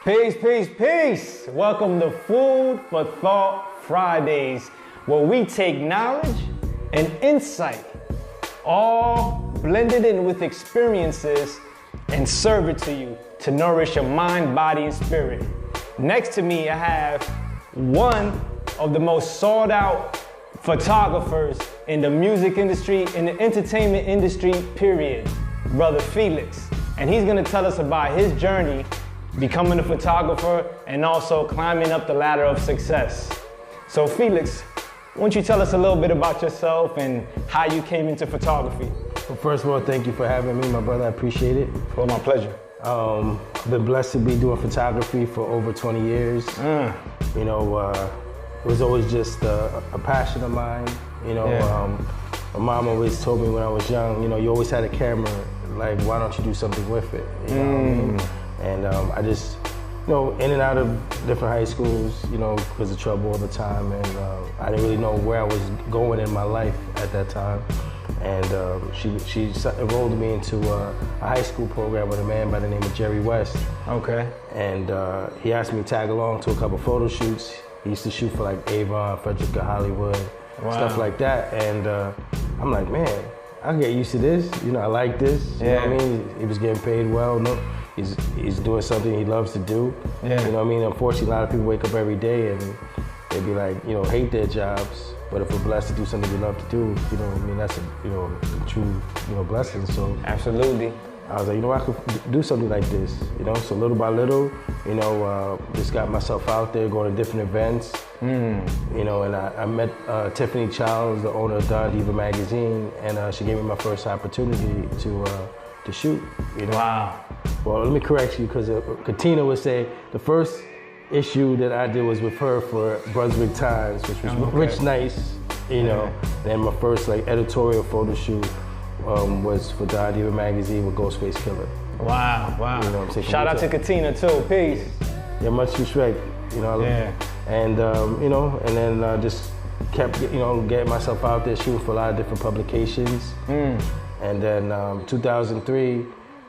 Peace, peace, peace. Welcome to Food for Thought Fridays, where we take knowledge and insight, all blended in with experiences, and serve it to you to nourish your mind, body, and spirit. Next to me, I have one of the most sought out photographers in the music industry, in the entertainment industry, period, Brother Felix. And he's gonna tell us about his journey becoming a photographer and also climbing up the ladder of success. So Felix, why don't you tell us a little bit about yourself and how you came into photography? Well, first of all, thank you for having me, my brother. I appreciate it. Well, my pleasure. I've been blessed to be doing photography for over 20 years. You know, it was always just a passion of mine. You know, my mom always told me when I was young, you know, you always had a camera, like, why don't you do something with it? You know what I mean? And I just, you know, in and out of different high schools, you know, because of trouble all the time. And I didn't really know where I was going in my life at that time. And she enrolled me into a high school program with a man by the name of Jerry West. Okay. And he asked me to tag along to a couple photo shoots. He used to shoot for like Avon, Frederica, Hollywood, stuff like that. And I'm like, man, I can get used to this. You know, I like this. You know what I mean? He was getting paid well. No, he's doing something he loves to do. You know what I mean? Unfortunately, a lot of people wake up every day and they be like, you know, hate their jobs. But if we're blessed to do something we love to do, you know what I mean? That's a, you know, a true, you know, blessing. So absolutely. I was like, you know, I could do something like this. You know, so little by little, you know, just got myself out there, going to different events. You know, and I met Tiffany Childs, the owner of Don Diva magazine, and she gave me my first opportunity to shoot. You know? Wow. Well, let me correct you, because Katina would say the first issue that I did was with her for Brunswick Times, which was Rich Nice, you know. And then my first like editorial photo shoot was for Don Diva magazine with Ghostface Killer. Wow, wow. You know what I'm saying? Shout out to Katina too, peace. Yeah, much respect, you know. And you know, and then just kept, you know, getting myself out there shooting for a lot of different publications. And then 2003,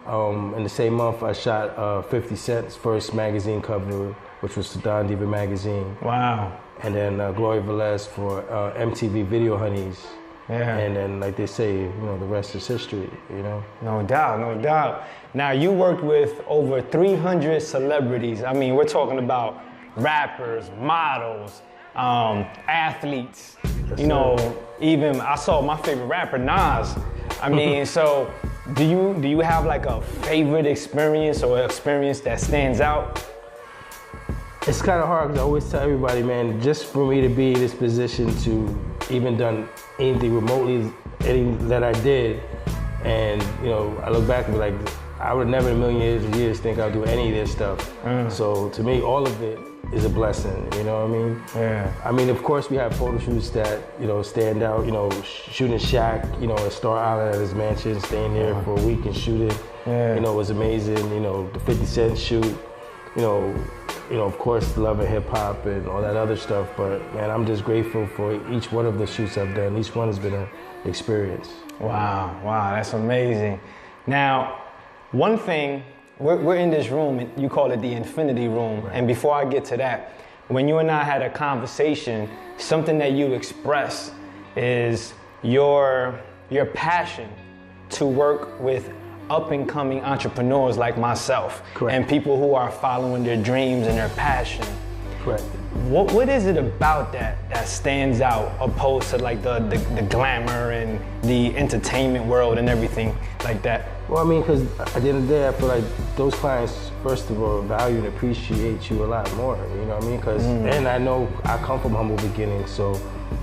in the same month, I shot 50 Cent's first magazine cover, which was for Don Diva magazine. Wow. And then Gloria Velez for MTV Video Honeys. And then, like they say, you know, the rest is history, you know? No doubt, no doubt. Now, you worked with over 300 celebrities. I mean, we're talking about rappers, models, athletes. You know, even I saw my favorite rapper, Nas. I mean, so do you have like a favorite experience or experience that stands out? It's kind of hard because I always tell everybody, man, just for me to be in this position to even done anything remotely, anything that I did, and you know, I look back and be like, I would never in a million years think I'd do any of this stuff. So to me, all of it is a blessing, you know what I mean? I mean, of course, we have photo shoots that, you know, stand out, you know, shooting Shaq, you know, at Star Island at his mansion, staying there for a week and shooting, you know, it was amazing. You know, the 50 Cent shoot, you know, of course, love of hip hop and all that other stuff. But man, I'm just grateful for each one of the shoots I've done. Each one has been an experience. Wow, wow, that's amazing. Now, one thing, we're in this room, and you call it the Infinity Room. And before I get to that, when you and I had a conversation, something that you expressed is your passion to work with up-and-coming entrepreneurs like myself. And people who are following their dreams and their passion. What is it about that stands out opposed to like the glamour and the entertainment world and everything like that? Well, I mean, because at the end of the day, I feel like those clients, first of all, value and appreciate you a lot more, you know what I mean? Because, and I know I come from humble beginnings, so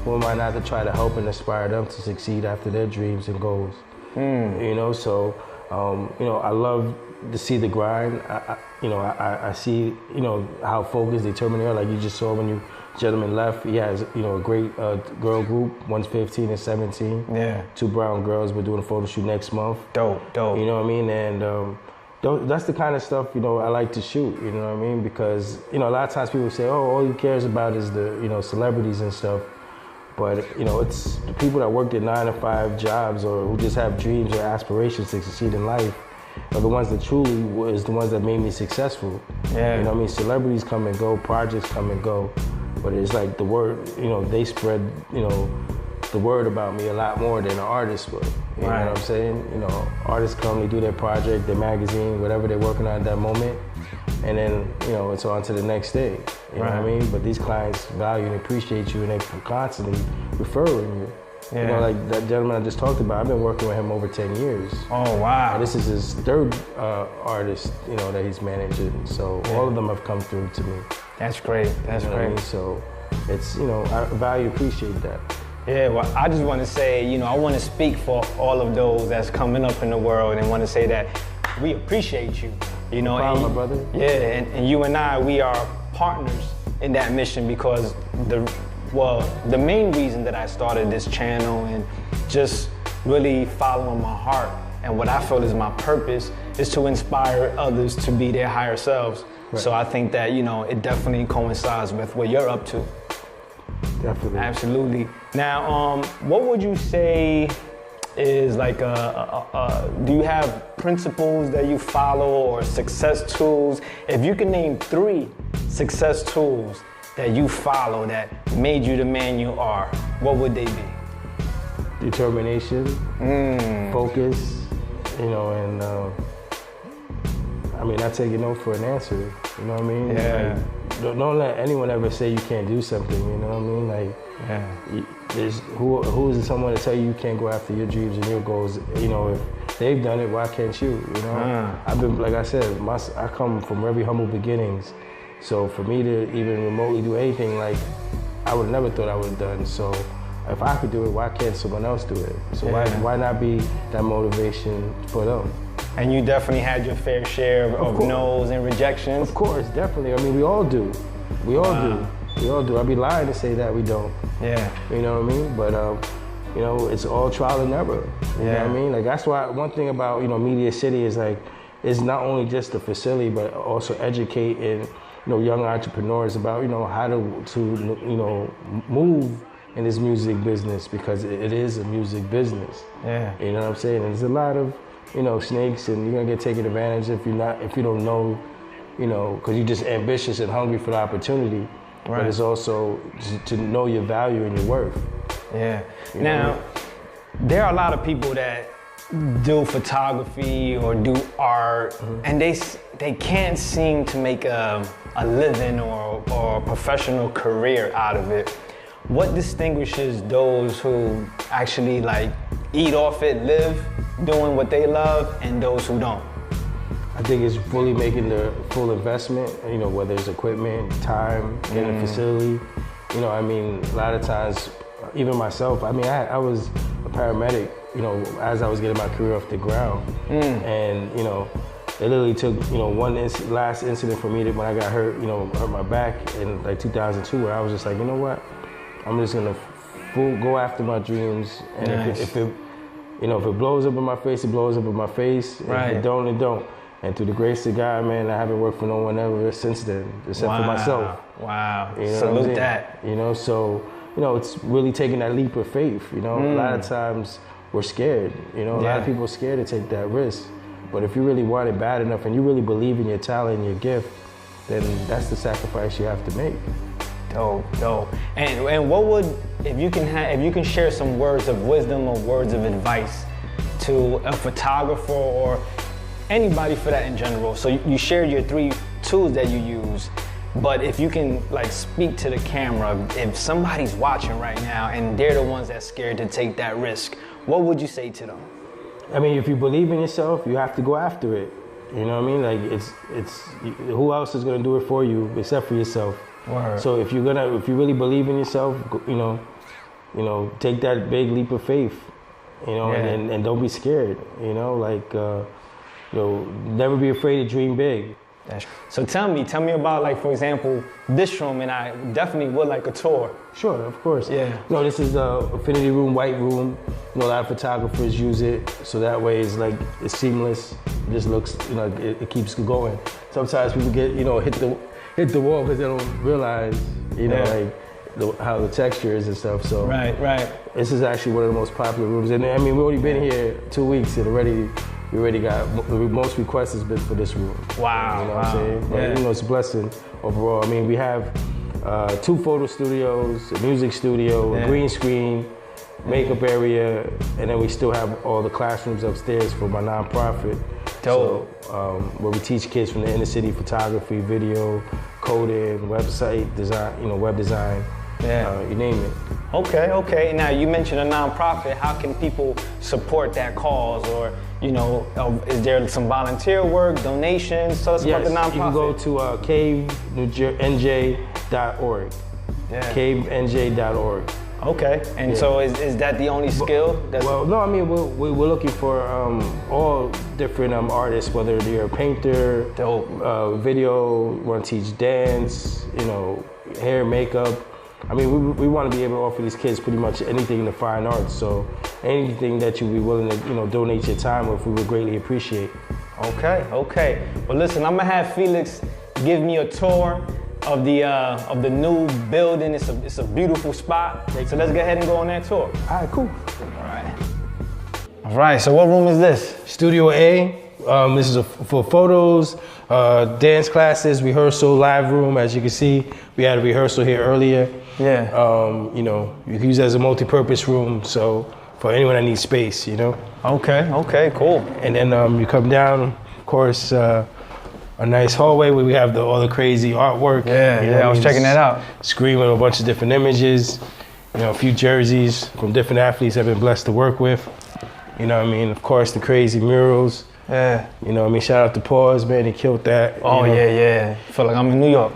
who am I not to try to help and inspire them to succeed after their dreams and goals? You know, so, you know, I love to see the grind. I see, you know, how focused, determined they are. Like you just saw when you gentleman left, he has, you know, a great girl group. One's 15 and 17. Two brown girls. We're doing a photo shoot next month. Dope. You know what I mean? And that's the kind of stuff, you know, I like to shoot. You know what I mean? Because, you know, a lot of times people say, oh, all he cares about is the, you know, celebrities and stuff. But, you know, it's the people that work their 9-to-5 jobs or who just have dreams or aspirations to succeed in life are the ones that truly was the ones that made me successful. Yeah. You know what I mean? Celebrities come and go, projects come and go, but it's like the word, you know, they spread, you know, the word about me a lot more than an artist would. You know what I'm saying? You know, artists come, they do their project, their magazine, whatever they're working on at that moment, and then, you know, it's on to the next day. You know what I mean? But these clients value and appreciate you, and they're constantly referring you. Yeah. You know, like that gentleman I just talked about, I've been working with him over 10 years. Oh, wow. And this is his third artist, you know, that he's managing. So all of them have come through to me. That's great. That's great. I mean? So it's, you know, I value, appreciate that. Yeah, well, I just want to say, you know, I want to speak for all of those that's coming up in the world and want to say that we appreciate you. You know, no problem, my brother. Yeah, and you and I, we are partners in that mission because the main reason that I started this channel and just really following my heart and what I feel is my purpose is to inspire others to be their higher selves. Right. So I think that, you know, it definitely coincides with what you're up to. Definitely. Absolutely. Now, what would you say is like do you have principles that you follow or success tools? If you can name 3 success tools that you follow that made you the man you are, what would they be? Determination, focus, you know, and I mean, I take no for an answer, you know what I mean? Yeah. Like, don't let anyone ever say you can't do something, you know what I mean? Like, who is someone to tell you can't go after your dreams and your goals? You know, if they've done it, why can't you? You know, I've been, like I said, I come from very humble beginnings. So for me to even remotely do anything, like, I would never thought I would have done. So if I could do it, why can't someone else do it? So why not be that motivation for them? And you definitely had your fair share of no's and rejections? Of course, definitely. I mean, we all do. We all do. We all do. I'd be lying to say that we don't. Yeah. You know what I mean? But, you know, it's all trial and error. You know what I mean? Like, that's why one thing about, you know, Media City is like, it's not only just the facility, but also educating, you know, young entrepreneurs about, you know, how to you know, move in this music business, because it is a music business. Yeah. You know what I'm saying? And there's a lot of, you know, snakes, and you're gonna get taken advantage if you don't know, you know, because you're just ambitious and hungry for the opportunity. Right. But it's also to know your value and your worth. Yeah. Now, there are a lot of people that do photography or do art, and they can't seem to make a living or a professional career out of it. What distinguishes those who actually like eat off it, live doing what they love, and those who don't? I think it's fully making the full investment, you know, whether it's equipment, time, getting a facility. You know, I mean, a lot of times, even myself, I mean, I was a paramedic, you know, as I was getting my career off the ground. And, you know, it literally took, you know, last incident for me that when I got hurt, you know, hurt my back in like 2002, where I was just like, you know what? I'm just gonna go after my dreams. And if it, you know, if it blows up in my face, it blows up in my face. Right. If it don't, it don't. And through the grace of God, man, I haven't worked for no one ever since then, except for myself. Wow. You know, salute that. You know, so, you know, it's really taking that leap of faith. You know, a lot of times we're scared. You know, a lot of people are scared to take that risk. But if you really want it bad enough and you really believe in your talent and your gift, then that's the sacrifice you have to make. Dope. And what would, if you can share some words of wisdom or words of advice to a photographer or anybody for that in general. So you shared your 3 tools that you use, but if you can like speak to the camera, if somebody's watching right now and they're the ones that's scared to take that risk, what would you say to them? I mean, if you believe in yourself, you have to go after it. You know what I mean? Like it's who else is gonna do it for you except for yourself? Word. So if you really believe in yourself, you know, take that big leap of faith, you know, and don't be scared. You know, like. You know, never be afraid to dream big. So tell me about, like, for example, this room, and I definitely would like a tour. Sure, of course. Yeah. You know, this is the Affinity Room, white room. You know, a lot of photographers use it, so that way it's like, it's seamless. It just looks, you know, it keeps going. Sometimes people get, you know, hit the wall because they don't realize, you know, like how the texture is and stuff. So right. This is actually one of the most popular rooms, and I mean, we've only been here 2 weeks and already we already got, the most requests has been for this room. Wow. You know what I'm saying? But, Yeah. you know, it's a blessing overall. I mean, we have 2 photo studios, a music studio, a green screen, makeup area, and then we still have all the classrooms upstairs for my nonprofit. Dope. So, where we teach kids from the inner city photography, video, coding, website design, you know, web design, you name it. Okay. Now you mentioned a nonprofit. How can people support that cause, or you know, is there some volunteer work, donations? Tell us about the nonprofit. You can go to cavenj.org. Yeah. cavenj.org. Okay, and so is that the only skill? Well, no, I mean, we're looking for all different artists, whether you're a painter, video, want to teach dance, you know, hair, makeup. I mean, we want to be able to offer these kids pretty much anything in the fine arts. So anything that you'd be willing to, you know, donate your time with, we would greatly appreciate. Okay. Well, listen, I'm gonna have Felix give me a tour of the new building. It's a beautiful spot. So let's go ahead and go on that tour. All right, cool. All right. So what room is this? Studio A. This is for photos, dance classes, rehearsal, live room. As you can see, we had a rehearsal here earlier. Yeah. You know, you can use it as a multi-purpose room. So for anyone that needs space, you know. Okay, cool. And then you come down, of course, a nice hallway where we have all the crazy artwork. Yeah, I was checking that out. Screen with a bunch of different images, you know, a few jerseys from different athletes I've been blessed to work with. You know what I mean? Of course, the crazy murals. Yeah. You know what I mean? Shout out to Pause, man, he killed that. Oh, you know? yeah. I feel like I'm in New York.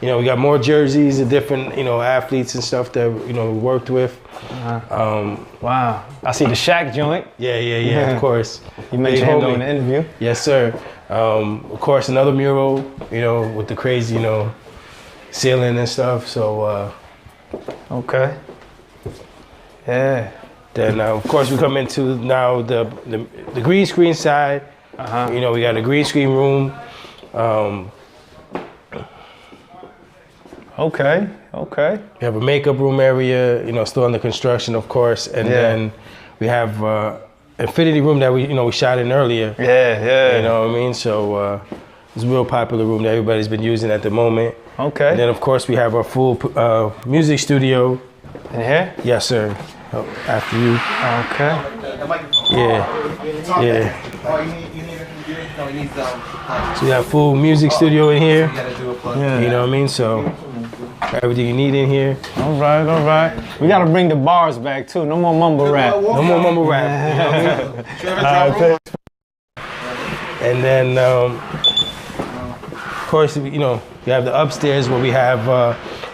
You know, we got more jerseys of different, you know, athletes and stuff that, you know, we worked with. Wow. I see the Shaq joint. Yeah, of course. You mentioned him during the interview. Yes, sir. Of course, another mural, you know, with the crazy, you know, ceiling and stuff. So, okay. Yeah. Then, of course, we come into now the green screen side. You know, we got a green screen room. Okay. We have a makeup room area, you know, still under construction, of course. And then we have infinity room that we shot in earlier. Yeah. You know what I mean? So it's a real popular room that everybody's been using at the moment. Okay. And then, of course, we have our full music studio. In here? Yes, sir. After you. Okay. Yeah. So we have full music studio in here. Yeah. You know what I mean? So everything you need in here. All right. We gotta bring the bars back too. No more mumble rap. No more mumble rap. You know what I mean? And then, of course, you know, you have the upstairs where we have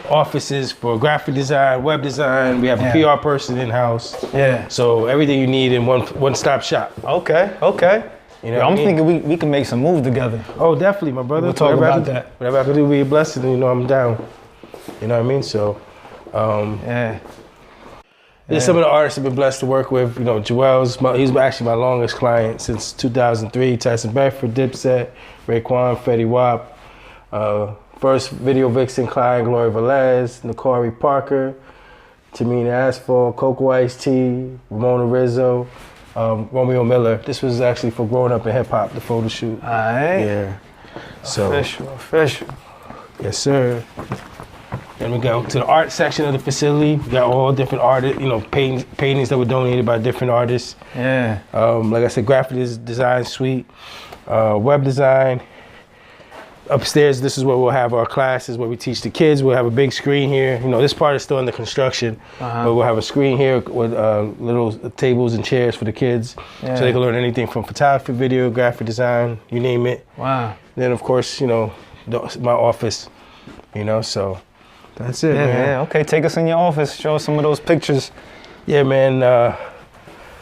offices for graphic design, web design. We have a PR person in-house. Yeah. So everything you need in one-stop shop. Okay. You know I'm thinking we can make some moves together. Oh, definitely, my brother. We'll talk about that. Whatever I can do, be a blessing. You know, I'm down. You know what I mean? So, there's some of the artists I've been blessed to work with. You know, Joel's, he's actually my longest client since 2003. Tyson Bedford, Dipset, Raekwon, Fetty Wap. First video vixen client, Gloria Velez, Nakari Parker, Tamina Asphalt, Coco Ice T, Ramona Rizzo, Romeo Miller. This was actually for growing up in hip hop, the photo shoot. Alright. Yeah. So. Official. Yes, sir. Then we go to the art section of the facility. We got all different art, you know, paintings that were donated by different artists. Yeah. Like I said, graphic design suite, web design. Upstairs, this is where we'll have our classes, where we teach the kids. We'll have a big screen here. You know, this part is still under construction, but we'll have a screen here with little tables and chairs for the kids, so they can learn anything from photography, video, graphic design, you name it. Wow. Then, of course, you know, my office, you know, so that's it, man. Yeah, okay, take us in your office, show us some of those pictures. Yeah, man.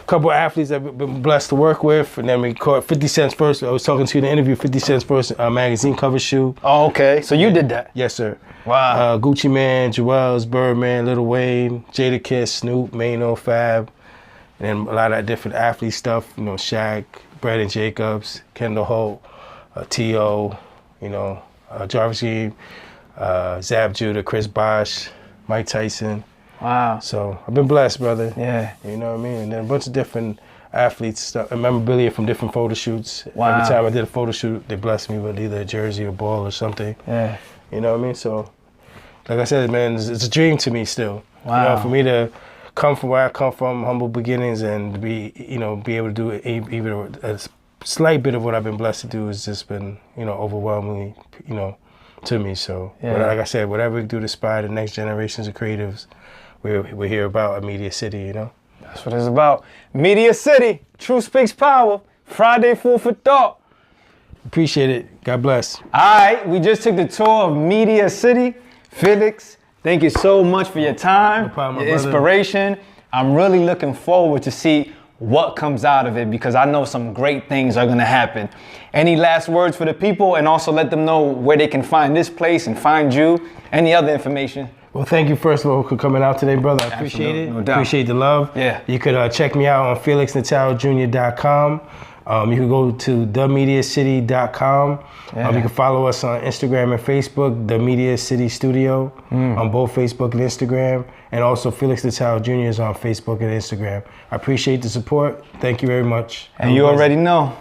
Couple of athletes I've been blessed to work with, and then we caught 50 Cent's first. I was talking to you in the interview. 50 Cent's first magazine cover shoe. Oh, okay. So you did that? Yes, sir. Wow. Gucci Man, Joel's, Birdman, Lil Wayne, Jadakiss, Snoop, Mano, Fab, and then a lot of different athlete stuff. You know, Shaq, Brandon Jacobs, Kendall Holt, T.O., you know, Jarvis Game, Zab Judah, Chris Bosh, Mike Tyson. Wow. So I've been blessed, brother. Yeah. You know what I mean? And then a bunch of different athletes stuff, and memorabilia from different photo shoots. Wow. Every time I did a photo shoot, they blessed me with either a jersey or ball or something. Yeah. You know what I mean? So, like I said, man, it's a dream to me still. Wow. You know, for me to come from where I come from, humble beginnings, and be able to do even a slight bit of what I've been blessed to do has just been, overwhelmingly, to me. So, Yeah. but like I said, whatever we do to inspire the next generations of creatives, we're here about Media City, That's what it's about. Media City, Truth Speaks Power, Friday Food for Thought. Appreciate it. God bless. All right, we just took the tour of Media City. Felix, thank you so much for your time, No problem, my your brother. inspiration. I'm really looking forward to see what comes out of it because I know some great things are gonna happen. Any last words for the people, and also let them know where they can find this place and find you, any other information? Well, thank you first of all for coming out today, brother. I appreciate Absolutely, it. no doubt. Appreciate the love. Yeah. You could check me out on FelixNatalJr.com. You can go to themediacity.com. Yeah. You can follow us on Instagram and Facebook, The Media City Studio, on both Facebook and Instagram. And also Felix Natal Jr. is on Facebook and Instagram. I appreciate the support. Thank you very much. And you already know,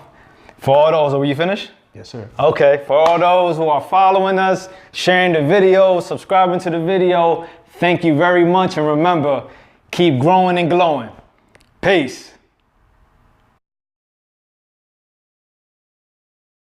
for all those, are you finished? Yes, sir. Okay, for all those who are following us, sharing the video, subscribing to the video, thank you very much. And remember, keep growing and glowing. Peace.